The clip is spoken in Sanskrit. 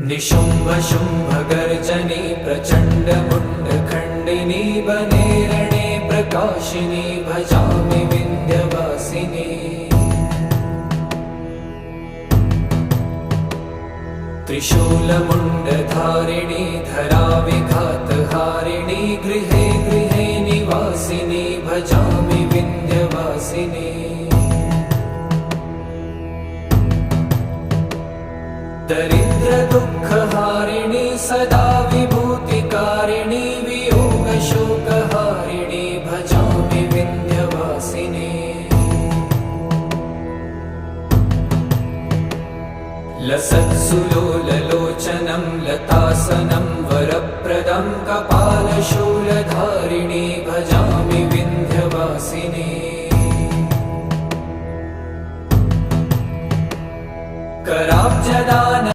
निशुम्भ शुम्भ गर्जनी प्रचण्ड मुण्ड खण्डिनी वने रणे प्रकाशिनी भजामि विन्ध्यवासिनी। त्रिशूलमुण्डधारिणी धराविघातहारिणी गृहे गृहे निवासिनी भजामि विन्ध्यवासिनी। दरिद्र दुःखहारिणी सदा विभूतिकारिणी वियोगशोकहारिणी भजामि विन्ध्यवासिनी। लसत्सुलोललोचनं लतासनं वरप्रदं कपालशूलधारिणी भजामि विन्ध्यवासिनी। कराब्जदा